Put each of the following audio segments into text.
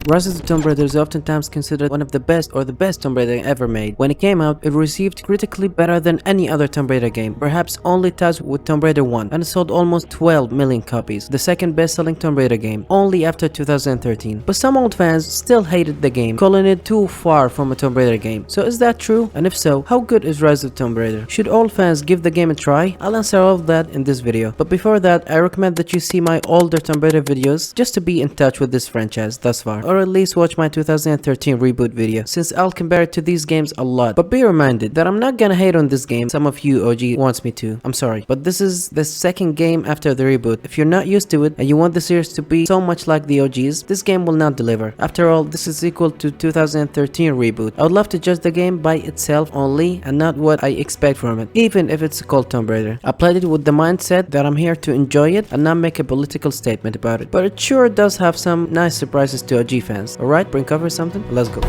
Rise of the Tomb Raider is oftentimes considered one of the best or the best Tomb Raider ever made. When it came out, it received critically better than any other Tomb Raider game, perhaps only tied with Tomb Raider 1, and it sold almost 12 million copies, the second best-selling Tomb Raider game, only after 2013. But some old fans still hated the game, calling it too far from a Tomb Raider game. So is that true? And if so, how good is Rise of the Tomb Raider? Should all fans give the game a try? I'll answer all of that in this video. But before that, I recommend that you see my older Tomb Raider videos just to be in touch with this franchise thus far, or at least watch my 2013 reboot video, since I'll compare it to these games a lot. But be reminded that I'm not gonna hate on this game. Some of you OG wants me to. I'm sorry, but this is the second game after the reboot. If you're not used to it and you want the series to be so much like the OGs, this game will not deliver. After all, this is equal to 2013 reboot. I would love to judge the game by itself only and not what I expect from it, even if it's called Tomb Raider. I played it with the mindset that I'm here to enjoy it and not make a political statement about it. But it sure does have some nice surprises to OG fans. Alright, bring cover something? Let's go.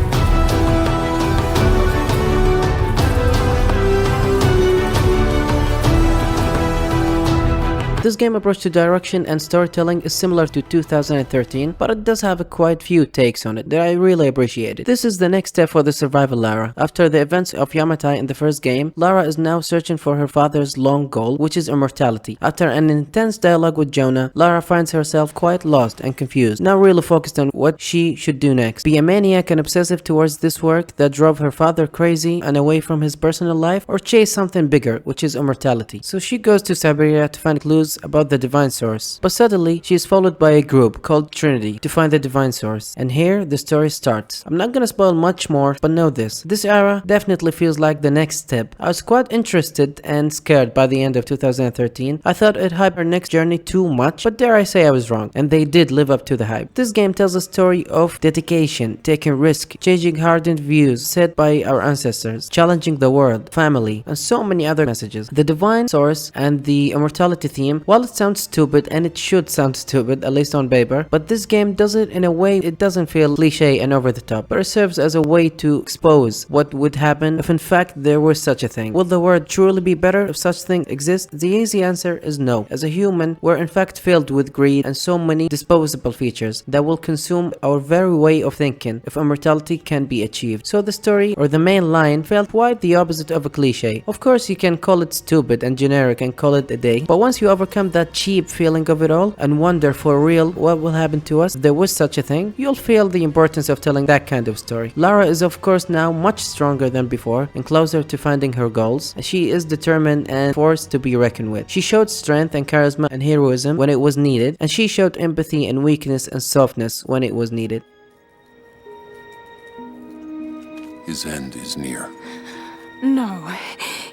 This game approach to direction and storytelling is similar to 2013, but it does have quite few takes on it that I really appreciated. This is the next step for the survivor Lara. After the events of Yamatai in the first game, Lara is now searching for her father's long goal, which is immortality. After an intense dialogue with Jonah, Lara finds herself quite lost and confused, not really focused on what she should do next. Be a maniac and obsessive towards this work that drove her father crazy and away from his personal life, or chase something bigger, which is immortality. So she goes to Siberia to find clues about the divine source, but suddenly she is followed by a group called Trinity to find the divine source, and here the story starts. I'm not gonna spoil much more, but know this era definitely feels like the next step. I was quite interested and scared by the end of 2013. I thought it hyped her next journey too much, but dare I say I was wrong, and they did live up to the hype. This game tells a story of dedication, taking risk, changing hardened views set by our ancestors, challenging the world, family, and so many other messages. The divine source and the immortality theme, while it sounds stupid, and it should sound stupid, at least on paper, but this game does it in a way it doesn't feel cliche and over the top, but it serves as a way to expose what would happen if in fact there was such a thing. Will the world truly be better if such thing exists? The easy answer is no. As a human, we're in fact filled with greed and so many disposable features that will consume our very way of thinking if immortality can be achieved. So the story, or the main line, felt quite the opposite of a cliche. Of course, you can call it stupid and generic and call it a day, but once you overcome that cheap feeling of it all and wonder for real what will happen to us if there was such a thing, you'll feel the importance of telling that kind of story. Lara is of course now much stronger than before and closer to finding her goals. She is determined and forced to be reckoned with. She showed strength and charisma and heroism when it was needed, and she showed empathy and weakness and softness when it was needed. His end is near. No,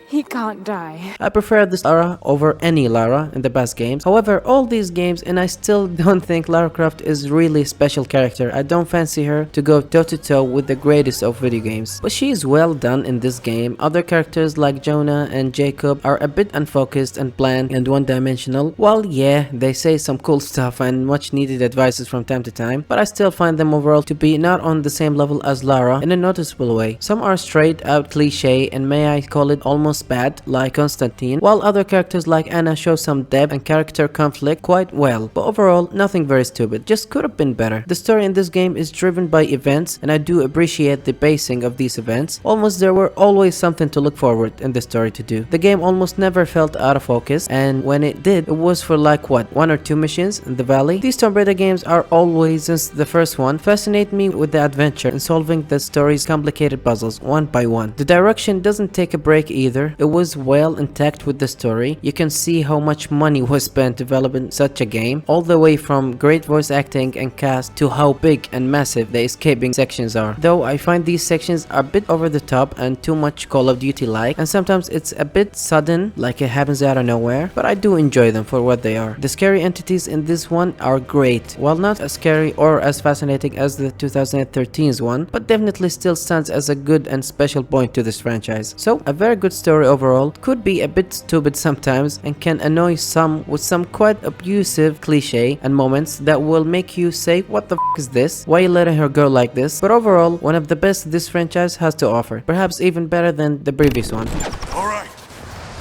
he can't die. I prefer this Lara over any Lara in the past games. However, all these games, and I still don't think Lara Croft is really a special character. I don't fancy her to go toe to toe with the greatest of video games. But she is well done in this game. Other characters like Jonah and Jacob are a bit unfocused and bland and one-dimensional. While yeah, they say some cool stuff and much needed advices from time to time, but I still find them overall to be not on the same level as Lara in a noticeable way. Some are straight out cliche, and may I call it almost bad, like Constantine, while other characters like Anna show some depth and character conflict quite well, but overall nothing very stupid, just could have been better. The story in this game is driven by events, and I do appreciate the pacing of these events. Almost there were always something to look forward in the story to do. The game almost never felt out of focus, and when it did, it was for like what, 1 or 2 missions in the valley. These Tomb Raider games are always, since the first one, fascinate me with the adventure and solving the story's complicated puzzles one by one. The direction doesn't take a break either. It was well intact with the story. You can see how much money was spent developing such a game, all the way from great voice acting and cast to how big and massive the escaping sections are. Though I find these sections are a bit over the top and too much Call of Duty like, and sometimes it's a bit sudden, like it happens out of nowhere, but I do enjoy them for what they are. The scary entities in this one are great, while not as scary or as fascinating as the 2013's one, but definitely still stands as a good and special point to this franchise. So a very good story overall, could be a bit stupid sometimes and can annoy some with some quite abusive cliche and moments that will make you say, what the f is this? Why are you letting her go like this? But overall, one of the best this franchise has to offer, perhaps even better than the previous one. Alright,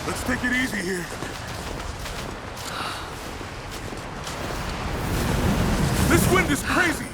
let's take it easy here. This wind is crazy!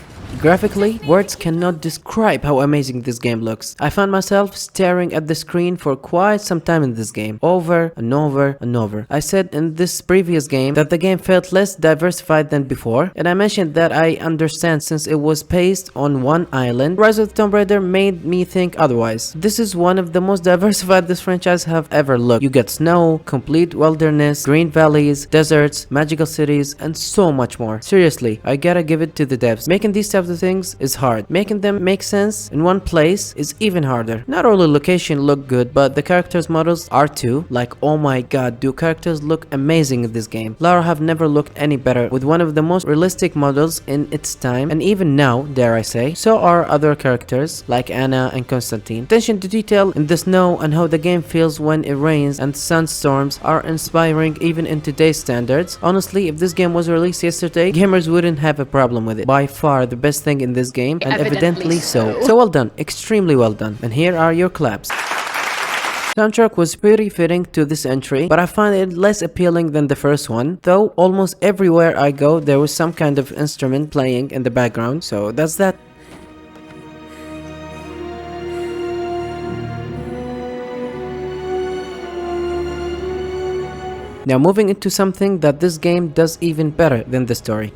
Graphically, words cannot describe how amazing this game looks. I found myself staring at the screen for quite some time in this game, over and over and over. I said in this previous game that the game felt less diversified than before, and I mentioned that I understand since it was based on one island. Rise of the Tomb Raider made me think otherwise. This is one of the most diversified this franchise have ever looked. You get snow, complete wilderness, green valleys, deserts, magical cities, and so much more. Seriously, I gotta give it to the devs. Making these types of things is hard. Making them make sense in one place is even harder. Not all the location look good, but the characters models are too. Like, oh my god, do characters look amazing in this game. Lara have never looked any better, with one of the most realistic models in its time, and even now, dare I say. So are other characters like Anna and Constantine. Attention to detail in the snow and how the game feels when it rains and sunstorms are inspiring even in today's standards. Honestly, if this game was released yesterday, gamers wouldn't have a problem with it. By far the best thing in this game, and evidently so. So well done, extremely well done. And here are your claps. Soundtrack was pretty fitting to this entry, but I find it less appealing than the first one, though almost everywhere I go there was some kind of instrument playing in the background, so that's that. Now moving into something that this game does even better than the story.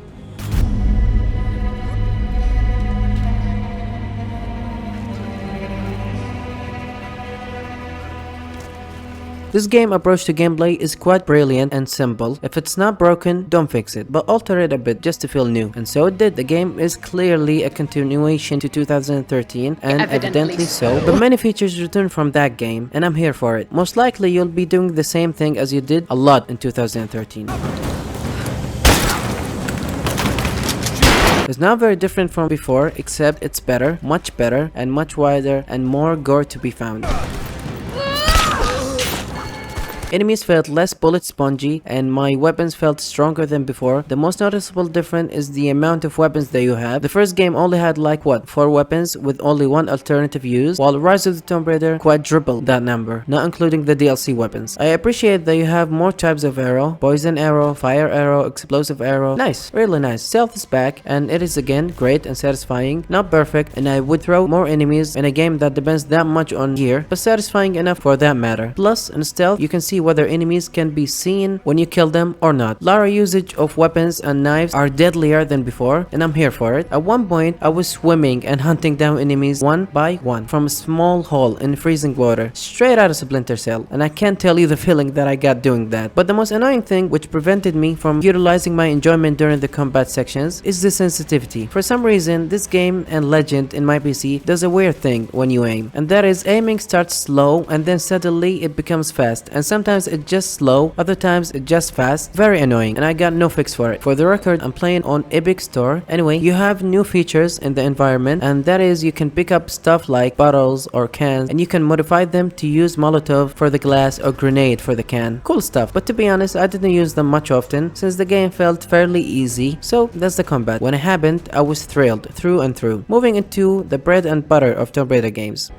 This game approach to gameplay is quite brilliant and simple. If it's not broken, don't fix it, but alter it a bit just to feel new. And so it did. The game is clearly a continuation to 2013, and evidently so. But many features return from that game, and I'm here for it. Most likely you'll be doing the same thing as you did a lot in 2013. It's not very different from before, except it's better, much better, and much wider, and more gore to be found. Enemies felt less bullet spongy, and my weapons felt stronger than before. The most noticeable difference is the amount of weapons that you have. The first game only had like what, 4 weapons with only one alternative use, while Rise of the Tomb Raider quadrupled that number, not including the DLC weapons. I appreciate that you have more types of arrow, poison arrow, fire arrow, explosive arrow. Nice, really nice. Stealth is back, and it is again great and satisfying. Not perfect, and I would throw more enemies in a game that depends that much on gear, but satisfying enough for that matter. Plus, in stealth, you can see whether enemies can be seen when you kill them or not. Lara usage of weapons and knives are deadlier than before, and I'm here for it. At one point, I was swimming and hunting down enemies one by one from a small hole in freezing water, straight out of Splinter Cell, and I can't tell you the feeling that I got doing that. But the most annoying thing which prevented me from utilizing my enjoyment during the combat sections is the sensitivity. For some reason, this game and Legend in my PC does a weird thing when you aim, and that is aiming starts slow and then suddenly it becomes fast, and sometimes it just slow, other times it just fast. Very annoying, and I got no fix for it. For the record, I'm playing on Epic Store. Anyway, you have new features in the environment, and that is you can pick up stuff like bottles or cans, and you can modify them to use Molotov for the glass or grenade for the can. Cool stuff, but to be honest, I didn't use them much often since the game felt fairly easy. So that's the combat. When it happened, I was thrilled through and through. Moving into the bread and butter of Tomb Raider games.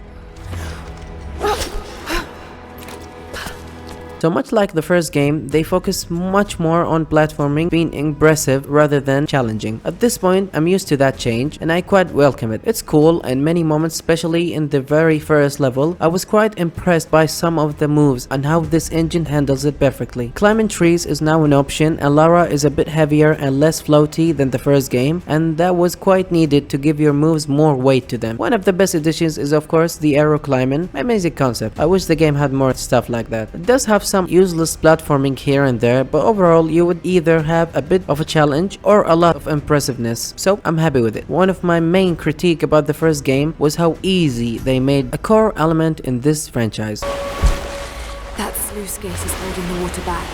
So much like the first game, they focus much more on platforming being impressive rather than challenging. At this point, I'm used to that change, and I quite welcome it. It's cool, and many moments, especially in the very first level, I was quite impressed by some of the moves and how this engine handles it perfectly. Climbing trees is now an option, and Lara is a bit heavier and less floaty than the first game, and that was quite needed to give your moves more weight to them. One of the best additions is of course the arrow climbing. Amazing concept. I wish the game had more stuff like that. It does have some useless platforming here and there, but overall you would either have a bit of a challenge or a lot of impressiveness, so I'm happy with it. One of my main critique about the first game was how easy they made a core element in this franchise. That sluice gate is holding the water back.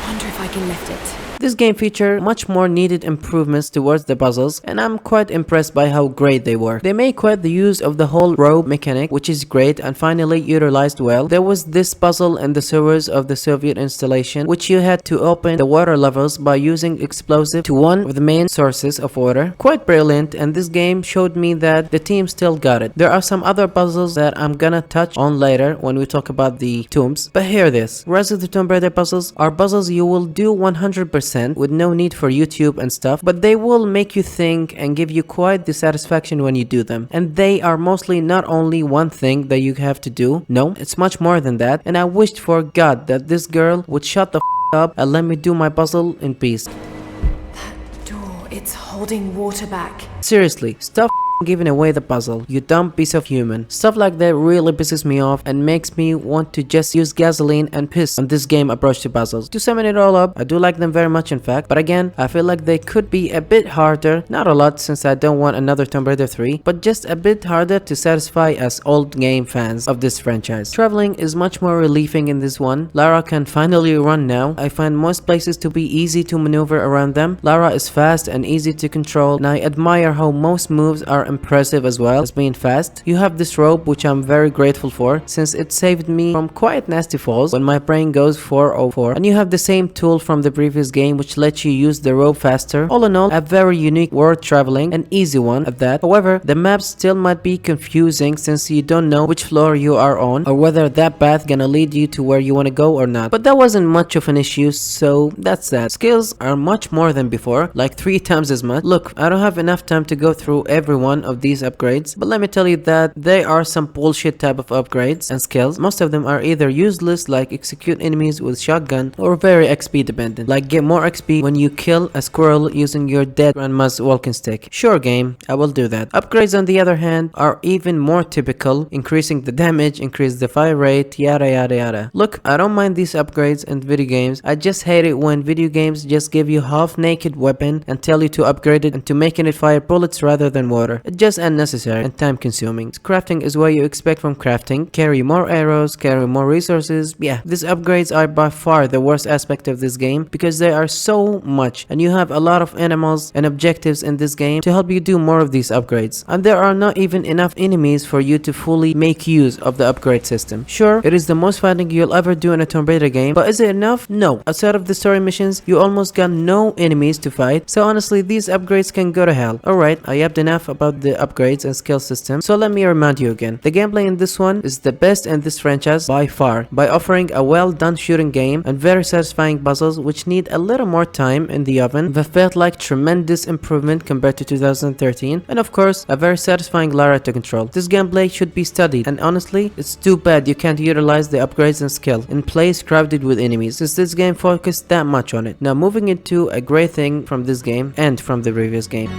I wonder if I can lift it. This game featured much more needed improvements towards the puzzles, and I'm quite impressed by how great they were. They made quite the use of the whole rope mechanic, which is great and finally utilized well. There was this puzzle in the sewers of the Soviet installation, which you had to open the water levels by using explosive to one of the main sources of water. Quite brilliant, and this game showed me that the team still got it. There are some other puzzles that I'm gonna touch on later when we talk about the tombs, but hear this. Rise of the Tomb Raider puzzles are puzzles you will do 100%. 100% with no need for YouTube and stuff, but they will make you think and give you quite the satisfaction when you do them. And they are mostly not only one thing that you have to do, no, it's much more than that, and I wished for God that this girl would shut the up and let me do my puzzle in peace. That door, it's holding water back. Seriously, stop giving away the puzzle, you dumb piece of human. Stuff like that really pisses me off and makes me want to just use gasoline and piss on this game approach to puzzles. To sum it all up, I do like them very much in fact, but again, I feel like they could be a bit harder, not a lot since I don't want another Tomb Raider 3, but just a bit harder to satisfy us old game fans of this franchise. Traveling is much more relieving in this one. Lara can finally run now. I find most places to be easy to maneuver around them. Lara is fast and easy to control, and I admire how most moves are impressive as well as being fast. You have this rope which I'm very grateful for since it saved me from quite nasty falls when my brain goes 404, and you have the same tool from the previous game which lets you use the rope faster. All in all, a very unique world traveling, an easy one at that. However, the maps still might be confusing since you don't know which floor you are on or whether that path gonna lead you to where you want to go or not, but that wasn't much of an issue, so that's that. Skills are much more than before, like 3 times as much. Look, I don't have enough time to go through every one of these upgrades, but let me tell you that they are some bullshit type of upgrades and skills. Most of them are either useless, like execute enemies with shotgun, or very XP dependent, like get more XP when you kill a squirrel using your dead grandma's walking stick. Sure game, I will do that. Upgrades on the other hand are even more typical, increasing the damage, increase the fire rate, yada yada yada. Look, I don't mind these upgrades in video games, I just hate it when video games just give you half naked weapon and tell you to upgrade it and to making it fire bullets rather than water. It's just unnecessary and time consuming. Crafting is what you expect from crafting. Carry more arrows, carry more resources. Yeah, these upgrades are by far the worst aspect of this game because they are so much and you have a lot of animals and objectives in this game to help you do more of these upgrades. And there are not even enough enemies for you to fully make use of the upgrade system. Sure, it is the most fighting you'll ever do in a Tomb Raider game, but is it enough? No. Outside of the story missions, you almost got no enemies to fight, so honestly these upgrades can go to hell. Alright, I yapped enough about the upgrades and skill system, so let me remind you again. The gameplay in this one is the best in this franchise by far, by offering a well done shooting game and very satisfying puzzles which need a little more time in the oven that felt like tremendous improvement compared to 2013, and of course a very satisfying Lara to control. This gameplay should be studied, and honestly it's too bad you can't utilize the upgrades and skill in place crowded with enemies since this game focused that much on it. Now moving into a great thing from this game and from the previous game.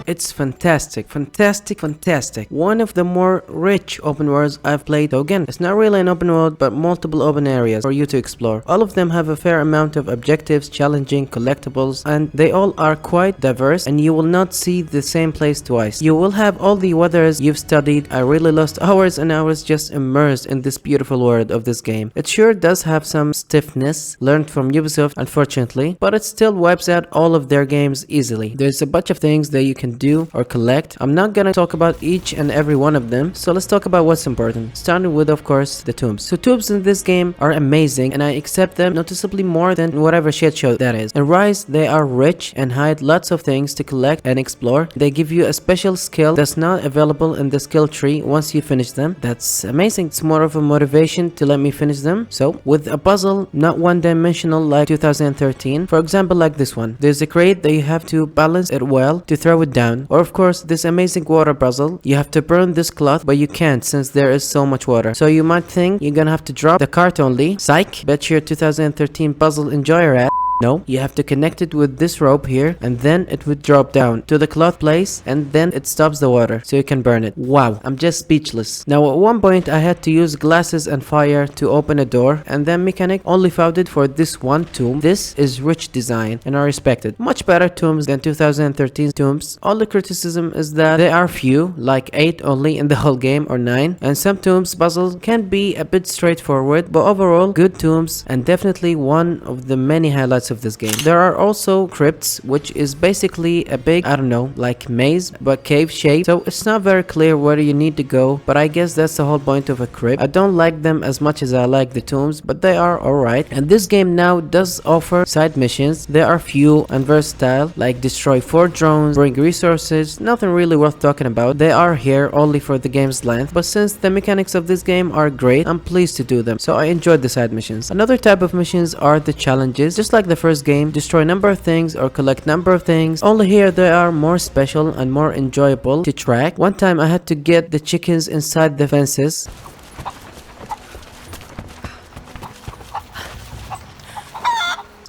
It's fantastic, fantastic, fantastic. One of the more rich open worlds I've played. So again, it's not really an open world, but multiple open areas for you to explore. All of them have a fair amount of objectives, challenging collectibles, and they all are quite diverse, and you will not see the same place twice. You will have all the weathers you've studied. I really lost hours and hours just immersed in this beautiful world of this game. It sure does have some stiffness, learned from Ubisoft unfortunately, but it still wipes out all of their games easily. There's a bunch of things that you can do or collect. I'm not gonna talk about each and every one of them, so let's talk about what's important, starting with of course the tombs. So tombs in this game are amazing and I accept them noticeably more than whatever shit show that is. In Rise they are rich and hide lots of things to collect and explore. They give you a special skill that's not available in the skill tree once you finish them. That's amazing. It's more of a motivation to let me finish them. So with a puzzle not one dimensional like 2013, for example like this one, there's a crate that you have to balance it well to throw it down. Or of course this amazing water puzzle, you have to burn this cloth but you can't since there is so much water. So you might think you're gonna have to drop the cart only. Psych, bet your 2013 puzzle enjoyer ass. No, you have to connect it with this rope here and then it would drop down to the cloth place and then it stops the water so you can burn it. Wow, I'm just speechless. Now at one point I had to use glasses and fire to open a door and that mechanic only found it for this one tomb. This is rich design and I respect it. Much better tombs than 2013 tombs. All the criticism is that they are few, like 8 only in the whole game or 9, and some tombs puzzles can be a bit straightforward, but overall good tombs and definitely one of the many highlights parts of this game. There are also crypts, which is basically a big, I don't know, like maze, but cave shape. So it's not very clear where you need to go, but I guess that's the whole point of a crypt. I don't like them as much as I like the tombs, but they are alright. And this game now does offer side missions. They are few and versatile, like destroy 4 drones, bring resources, nothing really worth talking about. They are here only for the game's length, but since the mechanics of this game are great, I'm pleased to do them, so I enjoyed the side missions. Another type of missions are the challenges. Just like the first game, destroy number of things or collect number of things, only here they are more special and more enjoyable to track. One time I had to get the chickens inside the fences.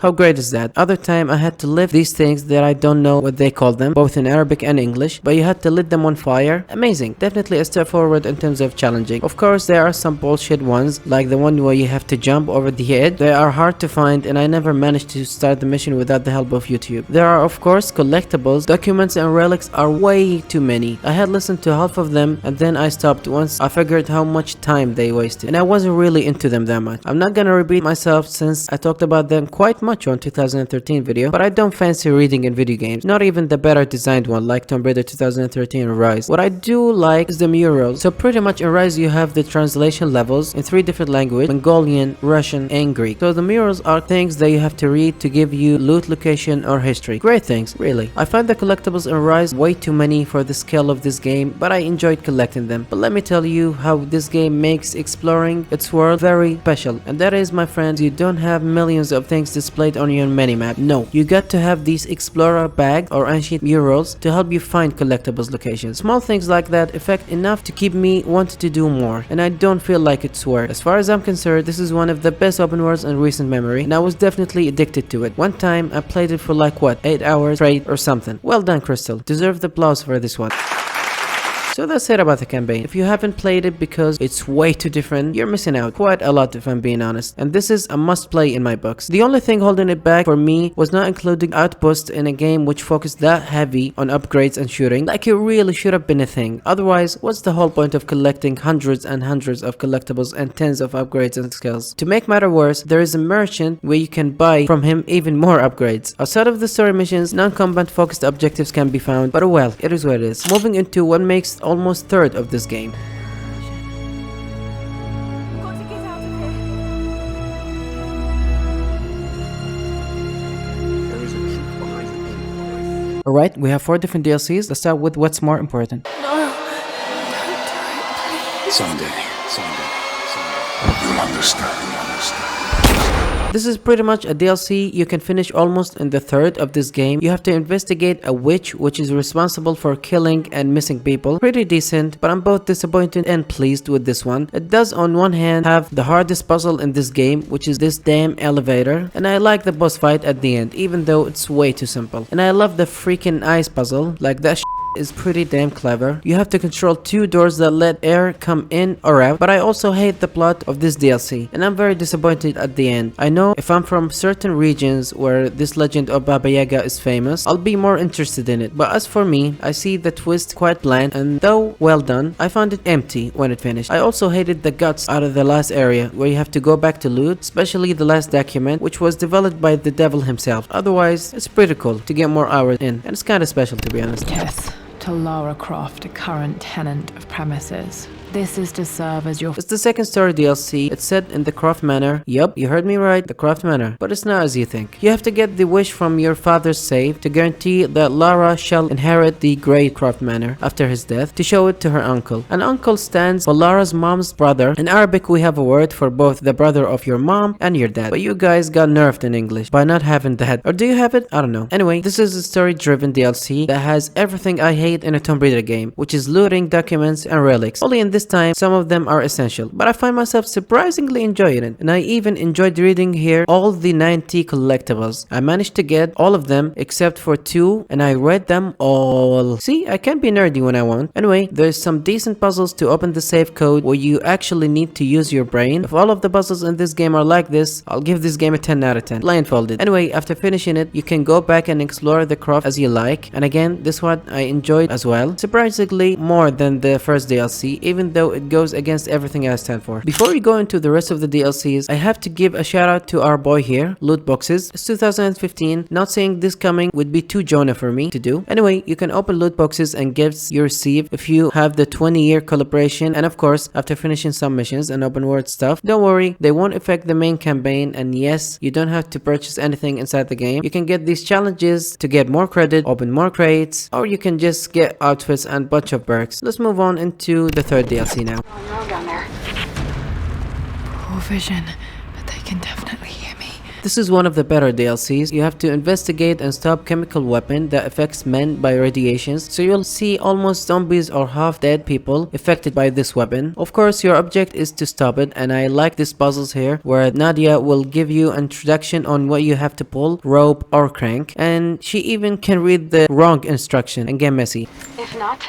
How great is that? Other time I had to lift these things that I don't know what they call them, both in Arabic and English, but you had to lit them on fire. Amazing. Definitely a step forward in terms of challenging. Of course, there are some bullshit ones, like the one where you have to jump over the edge. They are hard to find and I never managed to start the mission without the help of YouTube. There are of course collectibles. Documents and relics are way too many. I had listened to half of them and then I stopped once I figured how much time they wasted, and I wasn't really into them that much. I'm not gonna repeat myself since I talked about them quite much on 2013 video, but I don't fancy reading in video games, not even the better designed one like Tomb Raider 2013 or Rise. What I do like is the murals. So pretty much in Rise you have the translation levels in 3 different languages: Mongolian, Russian, and Greek. So the murals are things that you have to read to give you loot, location, or history. Great things, really. I find the collectibles in Rise way too many for the scale of this game, but I enjoyed collecting them. But let me tell you how this game makes exploring its world very special, and that is, my friends, you don't have millions of things displayed on your minimap. No, you got to have these explorer bags or ancient murals to help you find collectibles locations. Small things like that affect enough to keep me wanting to do more, and I don't feel like it's worth. As far as I'm concerned, this is one of the best open worlds in recent memory, and I was definitely addicted to it. One time I played it for like what, 8 hours straight or something. Well done, Crystal. Deserve the applause for this one. So that's it about the campaign. If you haven't played it because it's way too different, you're missing out quite a lot if I'm being honest. And this is a must play in my books. The only thing holding it back for me was not including outposts in a game which focused that heavy on upgrades and shooting. Like it really should have been a thing. Otherwise, what's the whole point of collecting hundreds and hundreds of collectibles and tens of upgrades and skills? To make matter worse, there is a merchant where you can buy from him even more upgrades. Outside of the story missions, non-combat focused objectives can be found, but well, it is what it is. Moving into what makes almost third of this game. Got to get out of here. There is a truth behind it. Alright, we have 4 different DLCs. Let's start with what's more important. No, don't do it, please. Someday. You'll understand. This is pretty much a DLC you can finish almost in the third of this game. You have to investigate a witch which is responsible for killing and missing people. Pretty decent, but I'm both disappointed and pleased with this one. It does on one hand have the hardest puzzle in this game, which is this damn elevator, and I like the boss fight at the end even though it's way too simple. And I love the freaking ice puzzle, like that is pretty damn clever. You have to control 2 doors that let air come in or out, but I also hate the plot of this DLC and I'm very disappointed at the end. I know if I'm from certain regions where this legend of Baba Yaga is famous, I'll be more interested in it, but as for me, I see the twist quite bland, and though well done, I found it empty when it finished. I also hated the guts out of the last area where you have to go back to loot, especially the last document, which was developed by the devil himself. Otherwise, it's pretty cool to get more hours in, and it's kinda special to be honest. Yes, to Lara Croft, a current tenant of premises. This is to serve as your... It's the second story DLC. It's set in the Croft Manor. Yup, you heard me right, the Croft Manor. But it's not as you think. You have to get the wish from your father's safe to guarantee that Lara shall inherit the Great Croft Manor after his death, to show it to her uncle. An uncle stands for Lara's mom's brother. In Arabic, we have a word for both the brother of your mom and your dad. But you guys got nerfed in English by not having that. Or do you have it? I don't know. Anyway, this is a story-driven DLC that has everything I hate in a Tomb Raider game, which is looting, documents, and relics. Only in this time, some of them are essential, but I find myself surprisingly enjoying it, and I even enjoyed reading here all the 90 collectibles. I managed to get all of them except for 2, and I read them all. See, I can be nerdy when I want. Anyway, there's some decent puzzles to open the safe code where you actually need to use your brain. If all of the puzzles in this game are like this, I'll give this game a 10 out of 10. Blindfolded. Anyway, after finishing it, you can go back and explore the croft as you like, and again, this one I enjoyed as well. Surprisingly more than the first DLC, even even though it goes against everything I stand for. Before we go into the rest of the DLCs, I have to give a shout out to our boy here, loot boxes. It's 2015, not seeing this coming would be too Jonah for me to do. Anyway, you can open loot boxes and gifts you receive if you have the 20-year collaboration, and of course, after finishing some missions and open world stuff. Don't worry, they won't affect the main campaign, and yes, you don't have to purchase anything inside the game. You can get these challenges to get more credit, open more crates, or you can just get outfits and bunch of perks. Let's move on into the third DLC now. Down there. Poor vision, but they can definitely hear me. This is one of the better DLCs. You have to investigate and stop chemical weapon that affects men by radiations. So you'll see almost zombies or half dead people affected by this weapon. Of course, your object is to stop it, and I like these puzzles here where Nadia will give you an introduction on what you have to pull, rope or crank, and she even can read the wrong instruction and get messy. If not...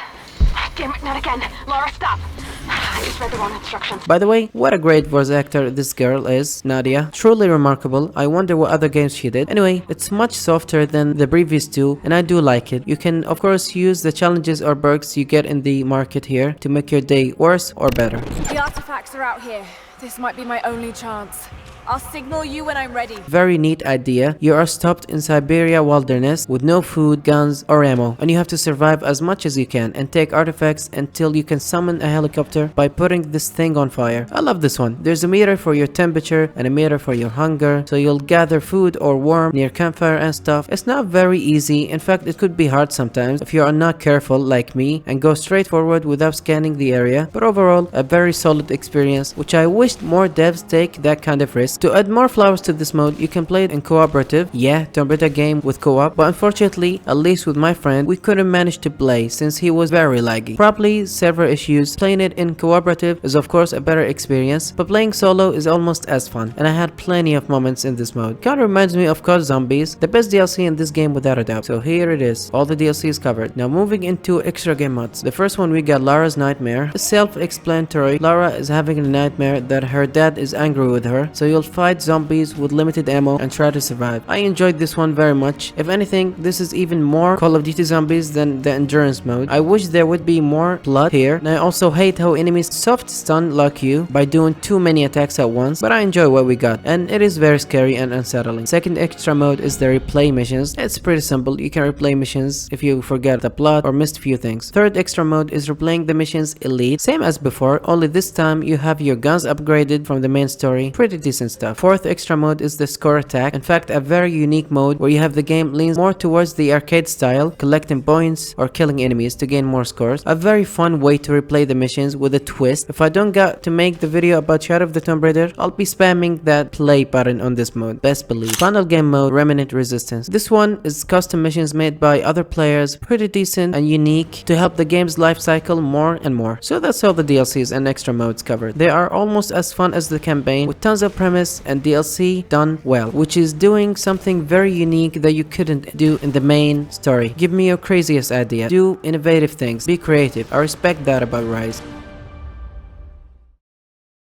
Damn it, not again. Laura, stop. I just read the wrong instruction. By the way, what a great voice actor this girl is, Nadia. Truly remarkable. I wonder what other games she did. Anyway, it's much softer than the previous two, and I do like it. You can of course use the challenges or perks you get in the market here to make your day worse or better. The artifacts are out here. This might be my only chance. I'll signal you when I'm ready. Very neat idea. You are stopped in Siberia wilderness with no food, guns or ammo, and you have to survive as much as you can and take artifacts until you can summon a helicopter by putting this thing on fire. I love this one. There's a meter for your temperature and a meter for your hunger, so you'll gather food or warm near campfire and stuff. It's not very easy. In fact, it could be hard sometimes if you are not careful like me and go straight forward without scanning the area, but overall a very solid experience, which I wished more devs take that kind of risk. To add more flowers to this mode, you can play it in cooperative. Yeah, Tomb Raider game with co-op, but unfortunately, at least with my friend, we couldn't manage to play since he was very laggy. Probably server issues. Playing it in cooperative is of course a better experience, but playing solo is almost as fun, and I had plenty of moments in this mode. Kinda reminds me of COD Zombies, the best DLC in this game without a doubt. So here it is, all the DLCs covered. Now moving into extra game mods. The first one we got Lara's Nightmare. It's self-explanatory. Lara is having a nightmare that her dad is angry with her, so you'll fight zombies with limited ammo and try to survive. I enjoyed this one very much. If anything, this is even more Call of Duty Zombies than the endurance mode. I wish there would be more blood here, and I also hate how enemies soft stun lock you by doing too many attacks at once, but I enjoy what we got, and it is very scary and unsettling. Second extra mode is the replay missions. It's pretty simple. You can replay missions if you forget the plot or missed a few things. Third extra mode is replaying the missions Elite, same as before, only this time you have your guns upgraded from the main story. Pretty decent stuff. Fourth extra mode is the score attack. In fact, a very unique mode where you have the game leans more towards the arcade style, collecting points or killing enemies to gain more scores. A very fun way to replay the missions with a twist. If I don't get to make the video about Shadow of the Tomb Raider, I'll be spamming that play button on this mode, best believe. Final game mode, Remnant Resistance. This one is custom missions made by other players, pretty decent and unique to help the game's life cycle more and more. So that's all the DLCs and extra modes covered. They are almost as fun as the campaign, with tons of premise and DLC done well, which is doing something very unique that you couldn't do in the main story. Give me your craziest idea. Do innovative things. Be creative. I respect that about Rise.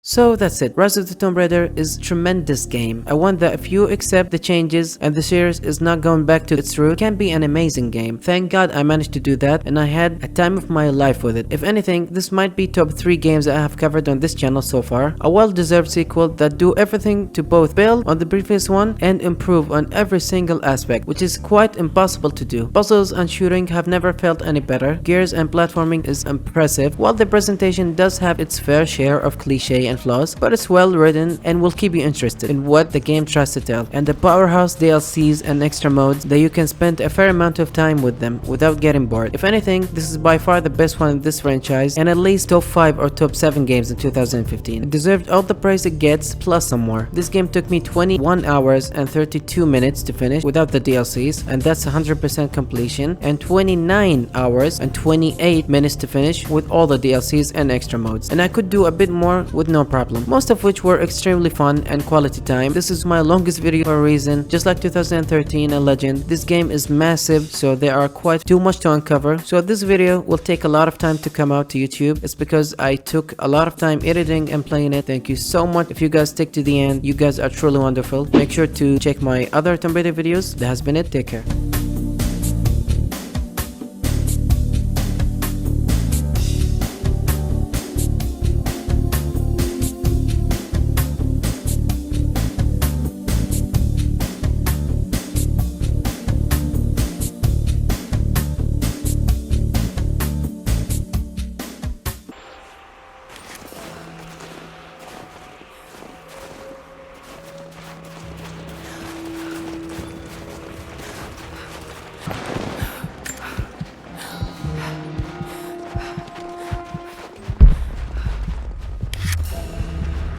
So that's it. Rise of the Tomb Raider is a tremendous game. I want that if you accept the changes and the series is not going back to its root, it can be an amazing game. Thank God I managed to do that, and I had a time of my life with it. If anything, this might be top 3 games I have covered on this channel so far. A well-deserved sequel that do everything to both build on the previous one and improve on every single aspect, which is quite impossible to do. Puzzles and shooting have never felt any better. Gears and platforming is impressive, while the presentation does have its fair share of cliche and flaws, but it's well written and will keep you interested in what the game tries to tell. And the powerhouse DLCs and extra modes that you can spend a fair amount of time with them without getting bored. If anything, this is by far the best one in this franchise, and at least top 5 or top 7 games in 2015. It deserved all the praise it gets, plus some more. This game took me 21 hours and 32 minutes to finish without the DLCs, and that's 100% completion, and 29 hours and 28 minutes to finish with all the DLCs and extra modes. And I could do a bit more with no problem, most of which were extremely fun and quality time. This is my longest video for a reason. Just like 2013 and Legend, this game is massive, so there are quite too much to uncover. So this video will take a lot of time to come out to YouTube. It's because I took a lot of time editing and playing it. Thank you so much. If you guys stick to the end, you guys are truly wonderful. Make sure to check my other Tomb Raider videos. That has been it. Take care.